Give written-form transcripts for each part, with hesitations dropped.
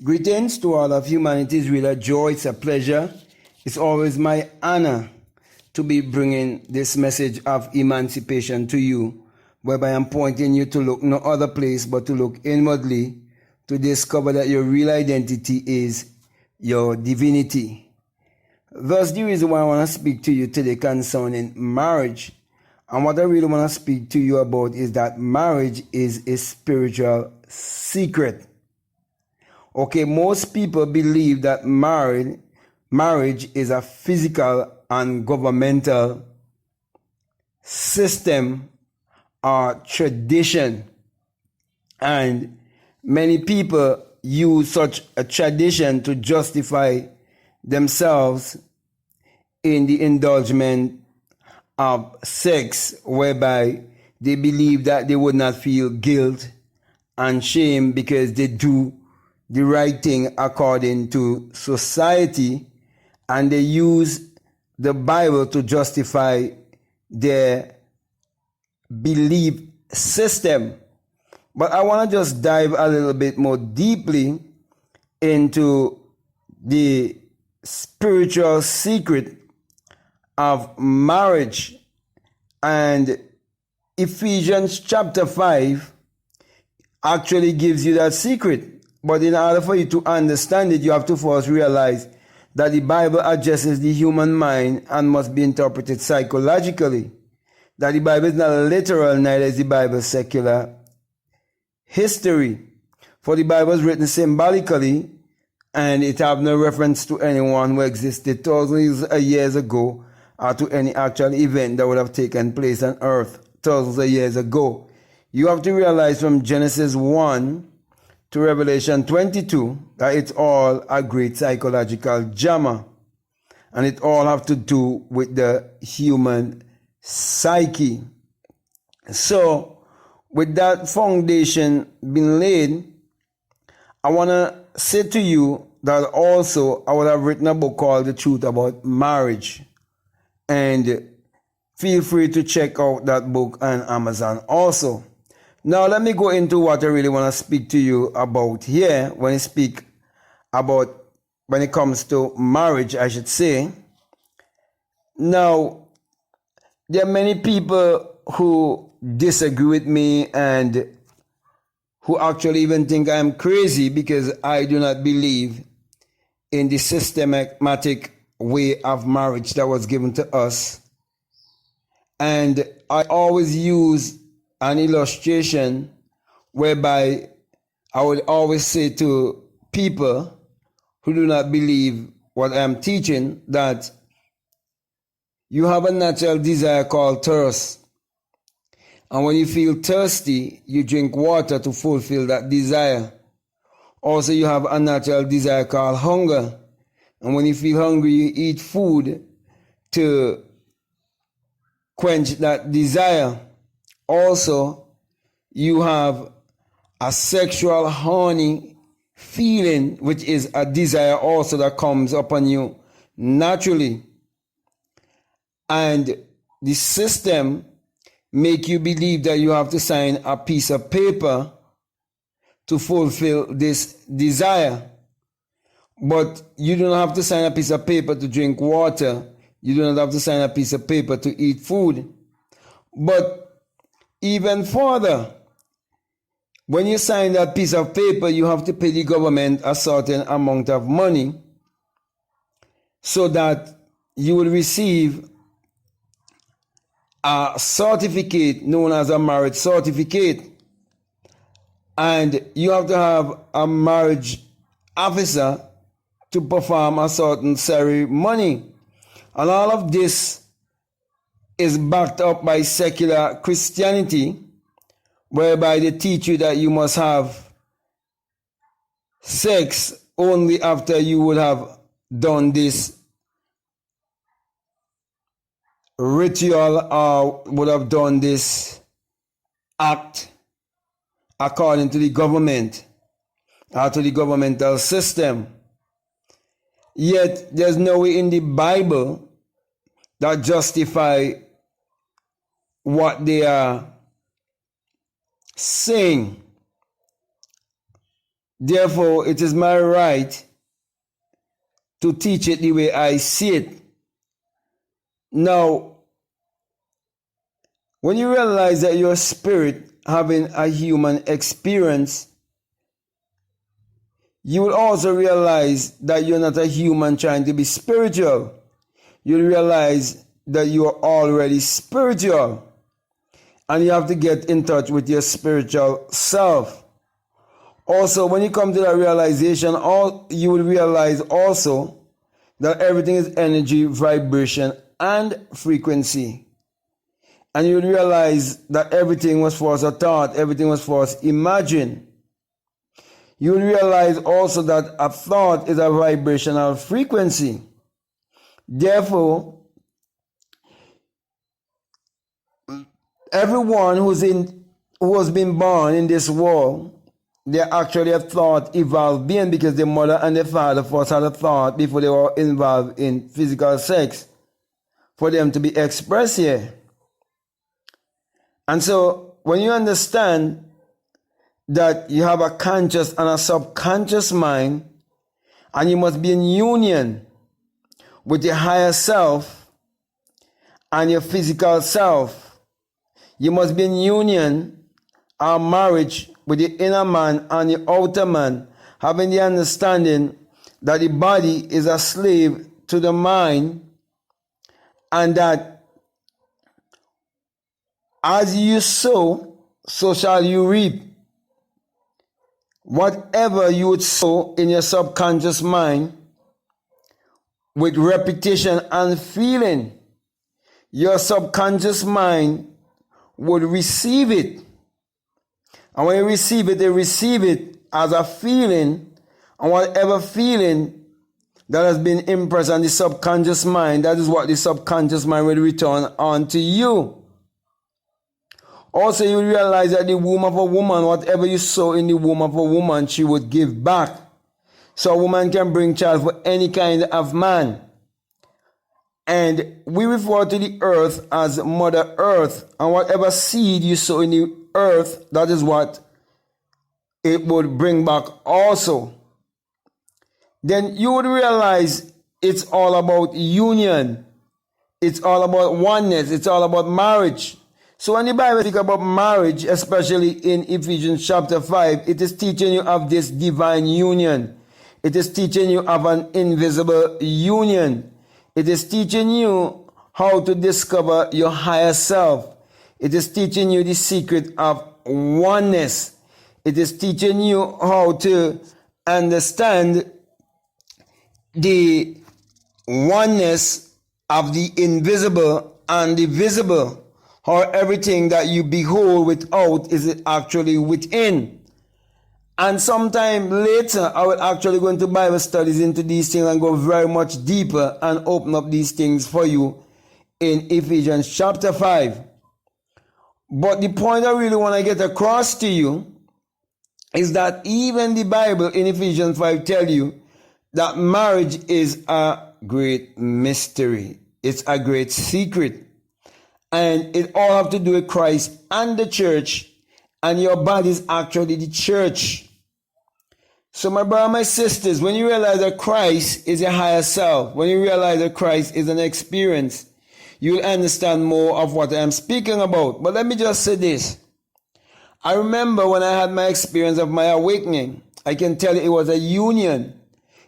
Greetings to all of humanity. It's really a joy, it's a pleasure. It's always my honor to be bringing this message of emancipation to you, whereby I'm pointing you to look no other place but to look inwardly to discover that your real identity is your divinity. Thus, the reason why I want to speak to you today concerning marriage, and what I really want to speak to you about is that marriage is a spiritual secret. Okay, most people believe that marriage is a physical and governmental system or tradition. And many people use such a tradition to justify themselves in the indulgence of sex, whereby they believe that they would not feel guilt and shame because they do the right thing according to society, and they use the Bible to justify their belief system. But I want to just dive a little bit more deeply into the spiritual secret of marriage. And Ephesians chapter 5 actually gives you that secret. But in order for you to understand it, you have to first realize that the Bible addresses the human mind and must be interpreted psychologically. That the Bible is not literal, neither is the Bible secular history. For the Bible is written symbolically, and it have no reference to anyone who existed thousands of years ago or to any actual event that would have taken place on earth thousands of years ago. You have to realize from Genesis 1 to Revelation 22 that it's all a great psychological drama, and it all have to do with the human psyche. So with that foundation being laid, I want to say to you that also I would have written a book called The Truth About Marriage, and feel free to check out that book on Amazon also. Now let me go into what I really want to speak to you about here when it comes to marriage, I should say. Now, there are many people who disagree with me and who actually even think I am crazy because I do not believe in the systematic way of marriage that was given to us. And I always use an illustration whereby I would always say to people who do not believe what I am teaching that you have a natural desire called thirst. And when you feel thirsty, you drink water to fulfill that desire. Also, you have a natural desire called hunger. And when you feel hungry, you eat food to quench that desire. Also, you have a sexual horny feeling, which is a desire also that comes upon you naturally. And the system make you believe that you have to sign a piece of paper to fulfill this desire. But you don't have to sign a piece of paper to drink water. You don't have to sign a piece of paper to eat food. But even further, when you sign that piece of paper, you have to pay the government a certain amount of money so that you will receive a certificate known as a marriage certificate. And you have to have a marriage officer to perform a certain ceremony. And all of this is backed up by secular Christianity, whereby they teach you that you must have sex only after you would have done this ritual or would have done this act according to the government or to the governmental system. Yet there's no way in the Bible that justify what they are saying. Therefore, it is my right to teach it the way I see it. Now, when you realize that your spirit having a human experience, you will also realize that you're not a human trying to be spiritual. You'll realize that you are already spiritual. And you have to get in touch with your spiritual self. Also, when you come to that realization, you will realize also that everything is energy, vibration, and frequency. And you will realize that everything was first a thought, everything was first imagined. You will realize also that a thought is a vibrational frequency. Therefore, everyone who has been born in this world, they actually a thought evolved being, because the mother and the father first had a thought before they were involved in physical sex for them to be expressed here. And so when you understand that you have a conscious and a subconscious mind, and you must be in union with your higher self and your physical self, you must be in union or marriage with the inner man and the outer man, having the understanding that the body is a slave to the mind, and that as you sow, so shall you reap. Whatever you would sow in your subconscious mind with repetition and feeling, your subconscious mind would receive it. And when you receive it, they receive it as a feeling, and whatever feeling that has been impressed on the subconscious mind, that is what the subconscious mind will return on to you. Also, you realize that the womb of a woman, whatever you sow in the womb of a woman, she would give back. So a woman can bring child for any kind of man. And we refer to the earth as Mother Earth. And whatever seed you sow in the earth, that is what it would bring back also. Then you would realize it's all about union. It's all about oneness. It's all about marriage. So when the Bible speaks about marriage, especially in Ephesians chapter 5, it is teaching you of this divine union. It is teaching you of an invisible union. It is teaching you how to discover your higher self. It is teaching you the secret of oneness. It is teaching you how to understand the oneness of the invisible and the visible. How everything that you behold without is actually within. And sometime later, I will actually go into Bible studies into these things and go very much deeper and open up these things for you in Ephesians chapter 5. But the point I really want to get across to you is that even the Bible in Ephesians 5 tell you that marriage is a great mystery. It's a great secret. And it all have to do with Christ and the church, and your body is actually the church. So my brother, my sisters, when you realize that Christ is a higher self, when you realize that Christ is an experience, you'll understand more of what I'm speaking about. But let me just say this. I remember when I had my experience of my awakening, I can tell you it was a union.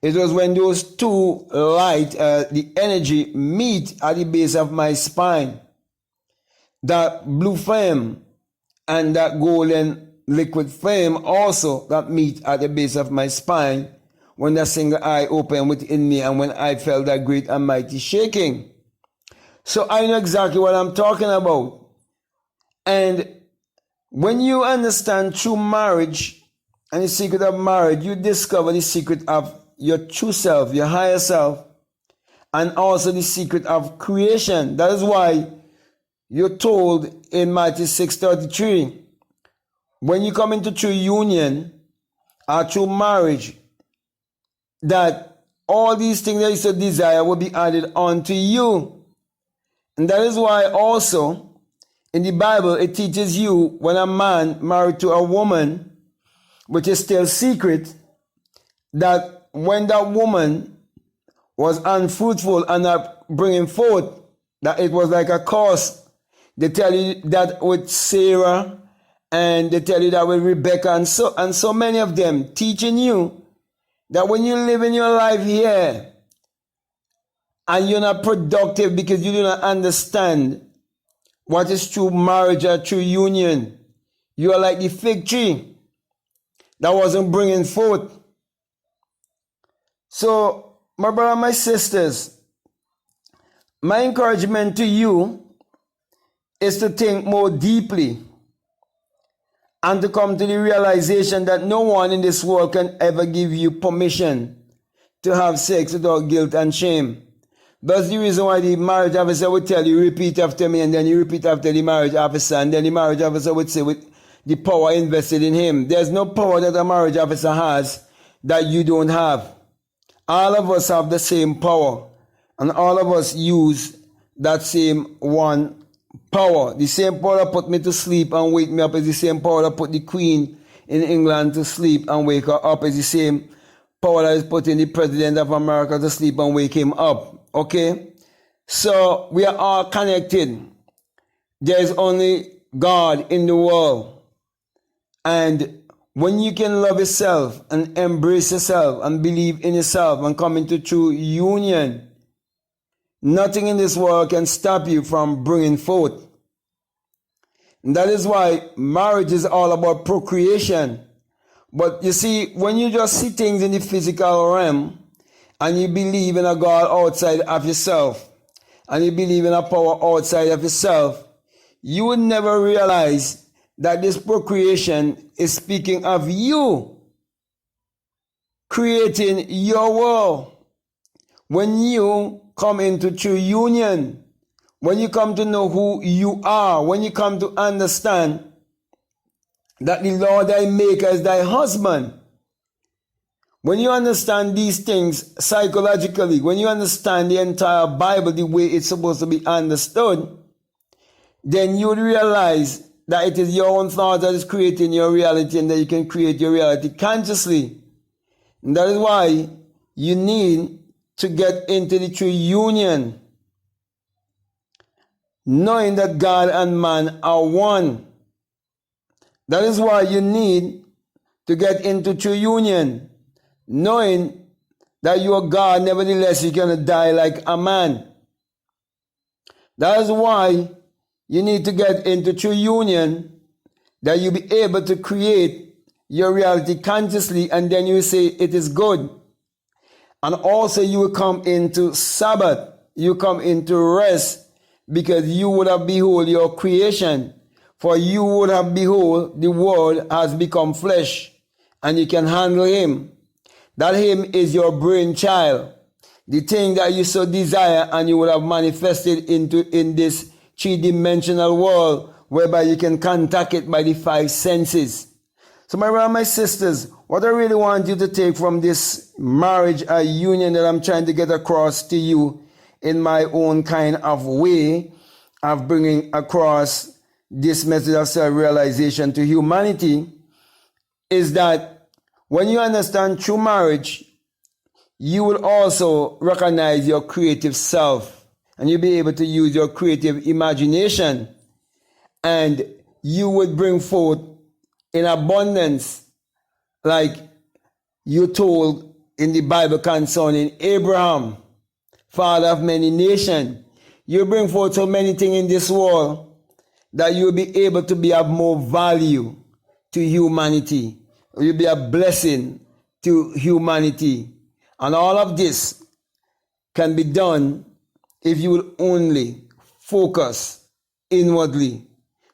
It was when those two light, the energy meet at the base of my spine. That blue flame and that golden liquid flame also that meet at the base of my spine when that single eye opened within me and when I felt that great and mighty shaking. So I know exactly what I'm talking about. And when you understand true marriage and the secret of marriage, you discover the secret of your true self, your higher self, and also the secret of creation. That is why you're told in Matthew 6:33, when you come into true union or true marriage, that all these things that you so desire will be added unto you. And that is why also in the Bible it teaches you when a man married to a woman which is still secret, that when that woman was unfruitful and not bringing forth, that it was like a curse. They tell you that with Sarah, and they tell you that with Rebecca, and so many of them, teaching you that when you live in your life here and you're not productive because you do not understand what is true marriage or true union, you are like the fig tree that wasn't bringing forth. So, my brother and my sisters, my encouragement to you is to think more deeply and to come to the realization that no one in this world can ever give you permission to have sex without guilt and shame. That's the reason why the marriage officer would tell you, repeat after me, and then you repeat after the marriage officer, and then the marriage officer would say with the power invested in him. There's no power that a marriage officer has that you don't have. All of us have the same power, and all of us use that same one power. The same power that put me to sleep and wake me up is the same power that put the Queen in England to sleep and wake her up, is the same power that is putting the President of America to sleep and wake him up. Okay? So we are all connected. There is only God in the world. And when you can love yourself and embrace yourself and believe in yourself and come into true union, nothing in this world can stop you from bringing forth. And that is why marriage is all about procreation. But you see, when you just see things in the physical realm and you believe in a God outside of yourself and you believe in a power outside of yourself, you would never realize that this procreation is speaking of you creating your world. When you come into true union, when you come to know who you are, when you come to understand that the Lord thy maker is thy husband, when you understand these things psychologically, when you understand the entire Bible the way it's supposed to be understood, then you would realize that it is your own thought that is creating your reality and that you can create your reality consciously. And that is why you need to get into the true union, knowing that God and man are one. That is why you need to get into true union, knowing that you are God, nevertheless you're going to die like a man. That is why you need to get into true union, that you be able to create your reality consciously, and then you say it is good. And also you will come into Sabbath, you come into rest, because you would have behold your creation. For you would have behold the word has become flesh, and you can handle him. That him is your brainchild, the thing that you so desire, and you would have manifested in this three-dimensional world, whereby you can contact it by the five senses. So my brothers and my sisters, what I really want you to take from this marriage or union that I'm trying to get across to you in my own kind of way of bringing across this message of self-realization to humanity, is that when you understand true marriage, you will also recognize your creative self, and you'll be able to use your creative imagination, and you would bring forth in abundance, like you told in the Bible concerning Abraham, father of many nations. You bring forth so many things in this world that you'll be able to be of more value to humanity. You'll be a blessing to humanity. And all of this can be done if you will only focus inwardly.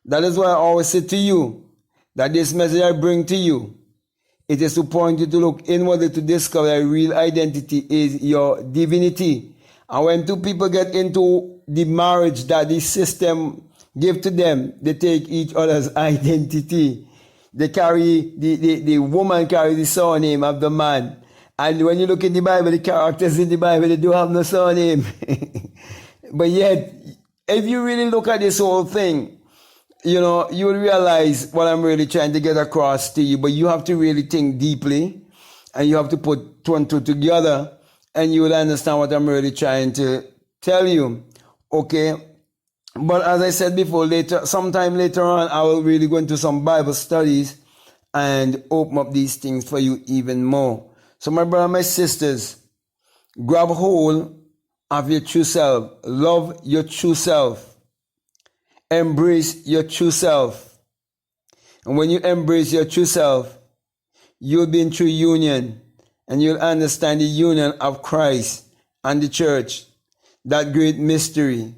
That is why I always say to you that this message I bring to you, it is to point you to look inwardly to discover that real identity is your divinity. And when two people get into the marriage that the system give to them, they take each other's identity. They carry, the woman carries the surname of the man. And when you look in the Bible, the characters in the Bible, they do have no surname. But yet, if you really look at this whole thing, you know, you will realize what I'm really trying to get across to you, but you have to really think deeply and you have to put two and two together and you will understand what I'm really trying to tell you. Okay. But as I said before, sometime later on, I will really go into some Bible studies and open up these things for you even more. So my brother, my sisters, grab hold of your true self. Love your true self. Embrace your true self. And when you embrace your true self, you'll be in true union and you'll understand the union of Christ and the church, that great mystery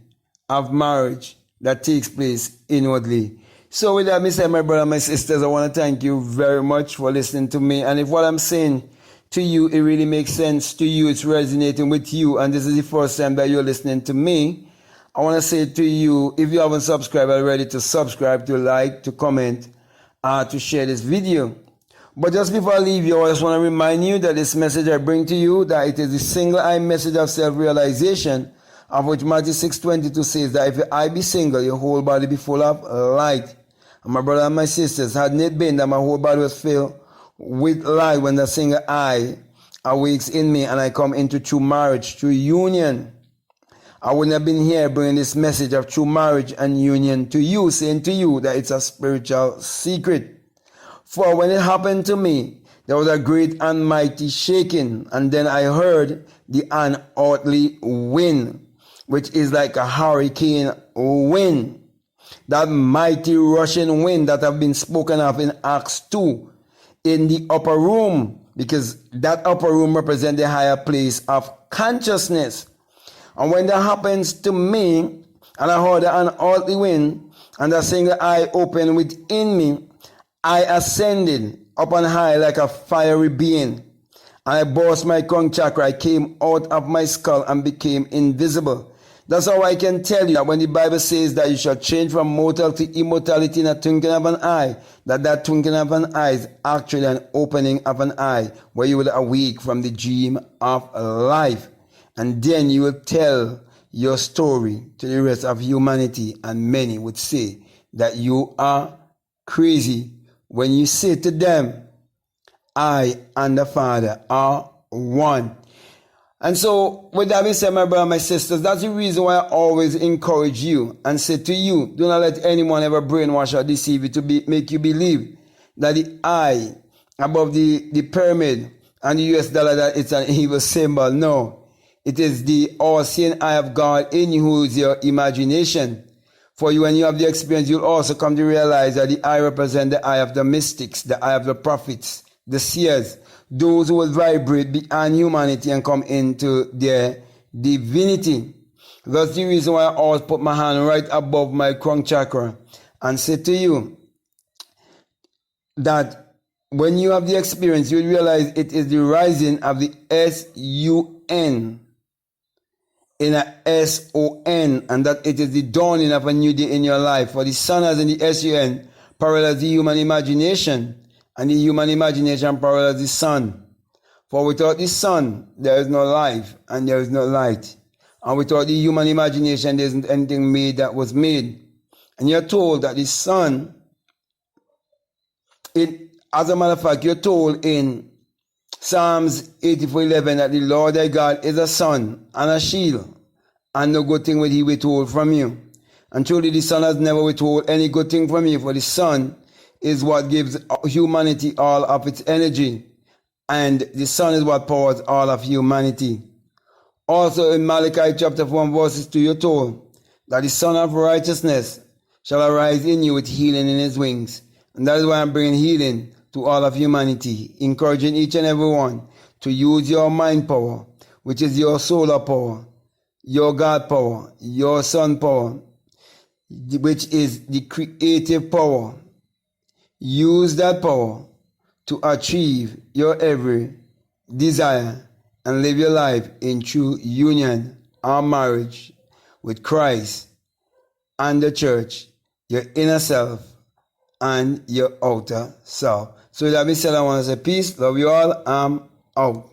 of marriage that takes place inwardly. So with that, my brother, my sisters, I want to thank you very much for listening to me. And if what I'm saying to you, it really makes sense to you, it's resonating with you, and this is the first time that you're listening to me, I want to say to you, if you haven't subscribed already, to subscribe, to like, to comment, to share this video. But just before I leave you, I just want to remind you that this message I bring to you, that it is the single-eye message of self-realization, of which Matthew 6:22 says that if your eye be single, your whole body be full of light. And my brother and my sisters, hadn't it been that my whole body was filled with light when the single eye awakes in me and I come into true marriage, true union, I wouldn't have been here bringing this message of true marriage and union to you, saying to you that it's a spiritual secret. For when it happened to me, there was a great and mighty shaking, and then I heard the unearthly wind, which is like a hurricane wind. That mighty rushing wind that have been spoken of in Acts 2 in the upper room, because that upper room represents the higher place of consciousness. And when that happens to me, and I heard the unearthly wind, and the single eye opened within me, I ascended up on high like a fiery being. And I burst my crown chakra. I came out of my skull and became invisible. That's how I can tell you that when the Bible says that you shall change from mortal to immortality in a twinkling of an eye, that twinkling of an eye is actually an opening of an eye where you will awake from the dream of life. And then you will tell your story to the rest of humanity, and many would say that you are crazy when you say to them, I and the Father are one. And so, with that being said, my brother, my sisters, that's the reason why I always encourage you and say to you, do not let anyone ever brainwash or deceive you to make you believe that the eye above the pyramid and the US dollar, that it's an evil symbol. No. It is the all-seeing eye of God in you, who is your imagination. For you, when you have the experience, you'll also come to realize that the eye represents the eye of the mystics, the eye of the prophets, the seers, those who will vibrate beyond humanity and come into their divinity. That's the reason why I always put my hand right above my crown chakra and say to you that when you have the experience, you'll realize it is the rising of the S-U-N in a S-O-N, and that it is the dawning of a new day in your life. For the sun as in the S-U-N parallels the human imagination, and the human imagination parallels the sun. For without the sun, there is no life, and there is no light. And without the human imagination, there isn't anything made that was made. And you're told that the sun, as a matter of fact, you're told in Psalms 84:11 that the Lord thy God is a sun and a shield, and no good thing will he withhold from you. And truly the sun has never withhold any good thing from you, for the sun is what gives humanity all of its energy, and the sun is what powers all of humanity. Also in Malachi chapter 1 verses 2, you're told that the Son of Righteousness shall arise in you with healing in his wings. And that is why I'm bringing healing to all of humanity, encouraging each and every one to use your mind power, which is your solar power, your God power, your sun power, which is the creative power. Use that power to achieve your every desire and live your life in true union or marriage with Christ and the church, your inner self and your outer self. So that being said, I want to say peace, love you all, I'm out.